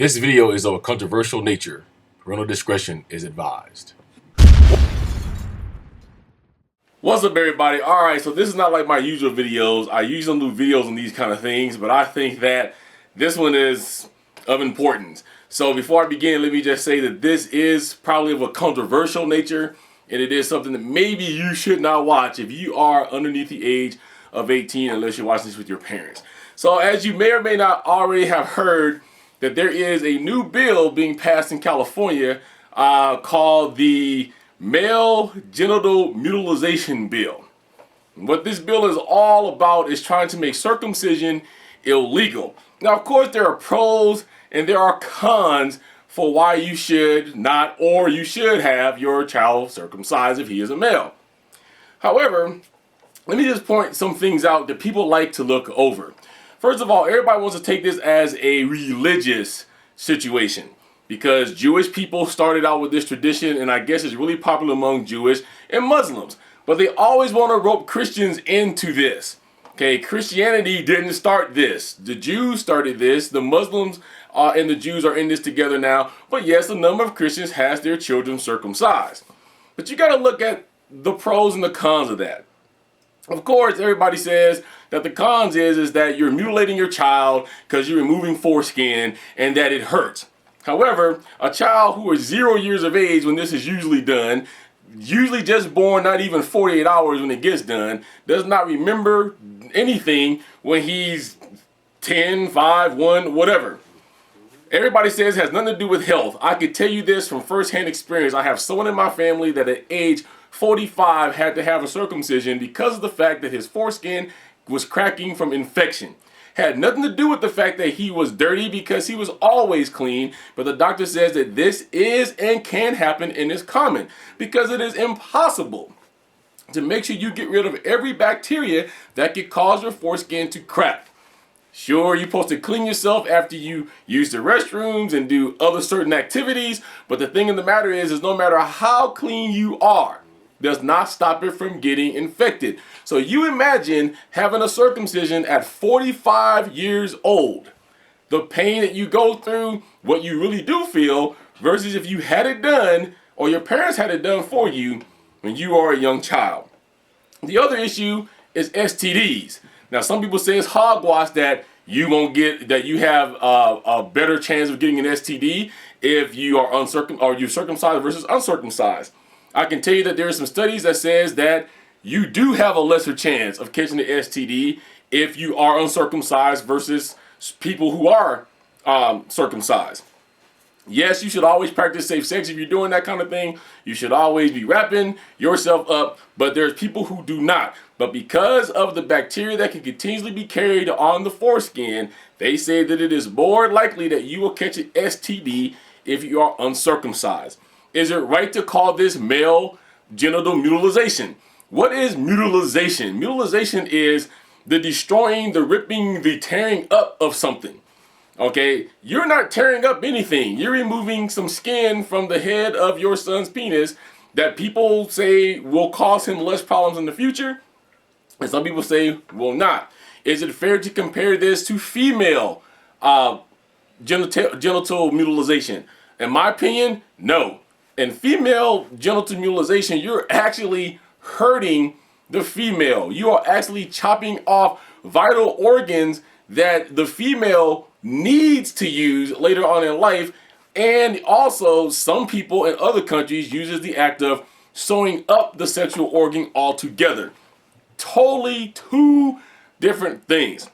This video is of a controversial nature. Parental discretion is advised. What's up, everybody? Alright, so this is not like my usual videos. I usually don't do videos on these kind of things, but I think that this one is of importance. So before I begin, let me just say that this is probably of a controversial nature, and it is something that maybe you should not watch if you are underneath the age of 18, unless you're watching this with your parents. So as you may or may not already have heard, that there is a new bill being passed in California called the Male Genital Mutilation Bill. What this bill is all about is trying to make circumcision illegal. Now, of course, there are pros and there are cons for why you should not, or you should have your child circumcised if he is a male. However, let me just point some things out that people like to look over. First of all, everybody wants to take this as a religious situation because Jewish people started out with this tradition, and I guess it's really popular among Jewish and Muslims. But they always want to rope Christians into this. Okay, Christianity didn't start this. The Jews started this. The Muslims and the Jews are in this together now. But yes, a number of Christians has their children circumcised. But you got to look at the pros and the cons of that. Of course, everybody says that the cons is that you're mutilating your child because you're removing foreskin and that it hurts. However, a child who is 0 years of age when this is usually done, usually just born not even 48 hours when it gets done, does not remember anything when he's 10, 5, 1, whatever. Everybody says it has nothing to do with health. I can tell you this from firsthand experience. I have someone in my family that at age 45 had to have a circumcision because of the fact that his foreskin was cracking from infection. Had nothing to do with the fact that he was dirty because he was always clean, but the doctor says that this is and can happen and is common because it is impossible to make sure you get rid of every bacteria that could cause your foreskin to crack. Sure, you're supposed to clean yourself after you use the restrooms and do other certain activities, but the thing of the matter is no matter how clean you are, does not stop it from getting infected. So you imagine having a circumcision at 45 years old. The pain that you go through, what you really do feel, versus if you had it done, or your parents had it done for you when you are a young child. The other issue is STDs. Now, some people say it's hogwash that you won't get, that you have a better chance of getting an STD if you are you're circumcised versus uncircumcised. I can tell you that there are some studies that says that you do have a lesser chance of catching the STD if you are uncircumcised versus people who are circumcised. Yes, you should always practice safe sex. If you're doing that kind of thing, you should always be wrapping yourself up, but there's people who do not. But because of the bacteria that can continuously be carried on the foreskin, they say that it is more likely that you will catch an STD if you are uncircumcised. Is it right to call this male genital mutilation? What is mutilation? Mutilation is the destroying, the ripping, the tearing up of something. Okay, you're not tearing up anything. You're removing some skin from the head of your son's penis that people say will cause him less problems in the future, and some people say will not. Is it fair to compare this to female genital mutilation? In my opinion, no. In female genital mutilation, you're actually hurting the female. You are actually chopping off vital organs that the female needs to use later on in life. And also, some people in other countries uses the act of sewing up the sexual organ altogether. Totally two different things.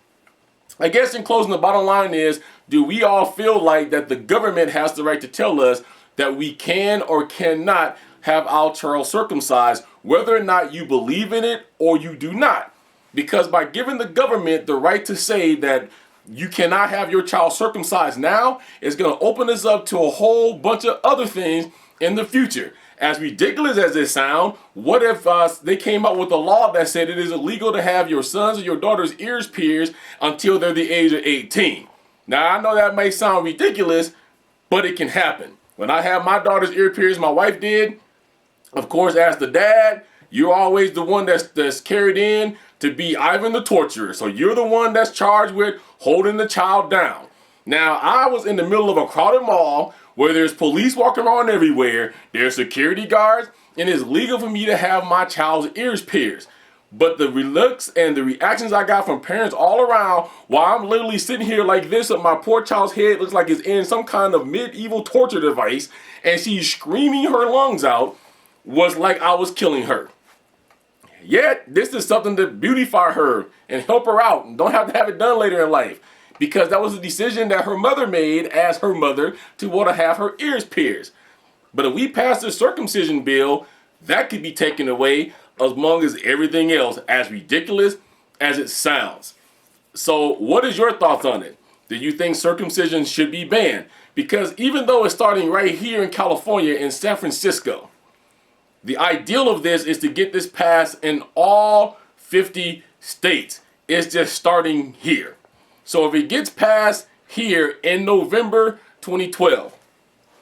I guess in closing, the bottom line is, do we all feel like that the government has the right to tell us that we can or cannot have our child circumcised, whether or not you believe in it or you do not? Because by giving the government the right to say that you cannot have your child circumcised now, it's going to open us up to a whole bunch of other things in the future. As ridiculous as it sounds, what if they came up with a law that said it is illegal to have your sons or your daughter's ears pierced until they're the age of 18? Now, I know that may sound ridiculous, but it can happen. When I had my daughter's ear pierced, my wife did. Of course, as the dad, you're always the one that's carried in to be Ivan the torturer. So you're the one that's charged with holding the child down. Now, I was in the middle of a crowded mall where there's police walking around everywhere, there's security guards, and it's legal for me to have my child's ears pierced. But the looks and the reactions I got from parents all around while I'm literally sitting here like this with my poor child's head looks like it's in some kind of medieval torture device and she's screaming her lungs out was like I was killing her. Yet, this is something to beautify her and help her out and don't have to have it done later in life. Because that was a decision that her mother made as her mother to want to have her ears pierced. But if we pass the circumcision bill, that could be taken away among as everything else, as ridiculous as it sounds. So what is your thoughts on it? Do you think circumcision should be banned? Because even though it's starting right here in California, in San Francisco, the ideal of this is to get this passed in all 50 states. It's just starting here. So if it gets passed here in November 2012,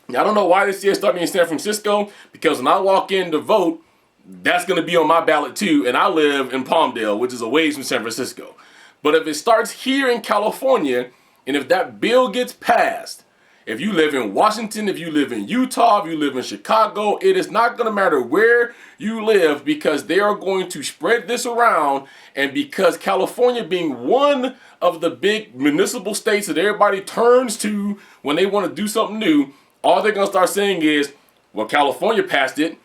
now, I don't know why this year starting in San Francisco, because when I walk in to vote, that's going to be on my ballot too, and I live in Palmdale, which is a ways from San Francisco. But if it starts here in California, and if that bill gets passed, if you live in Washington, if you live in Utah, if you live in Chicago, it is not going to matter where you live because they are going to spread this around. And because California being one of the big municipal states that everybody turns to when they want to do something new, all they're going to start saying is, well, California passed it.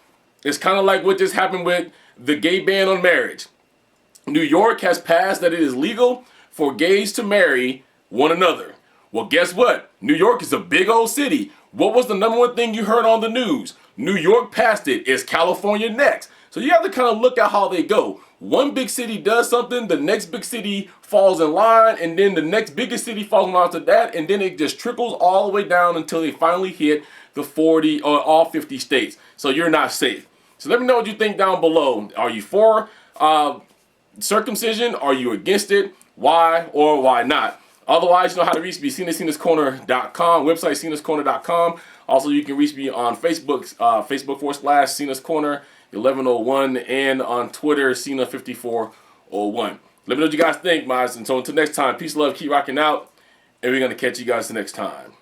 It's kind of like what just happened with the gay ban on marriage. New York has passed that it is legal for gays to marry one another. Well, guess what? New York is a big old city. What was the number one thing you heard on the news? New York passed it. Is California next? So you have to kind of look at how they go. One big city does something, the next big city falls in line, and then the next biggest city falls in line after that, and then it just trickles all the way down until they finally hit the 40 or all 50 states. So you're not safe. So let me know what you think down below. Are you for circumcision? Are you against it? Why or why not? Otherwise, you know how to reach me, CinaCinasCorner.com, website CinasCorner.com. Also, you can reach me on Facebook, Facebook.com/Cinas Corner 1101, and on Twitter, Cina5401. Let me know what you guys think, guys. And so until next time, peace, love, keep rocking out, and we're going to catch you guys the next time.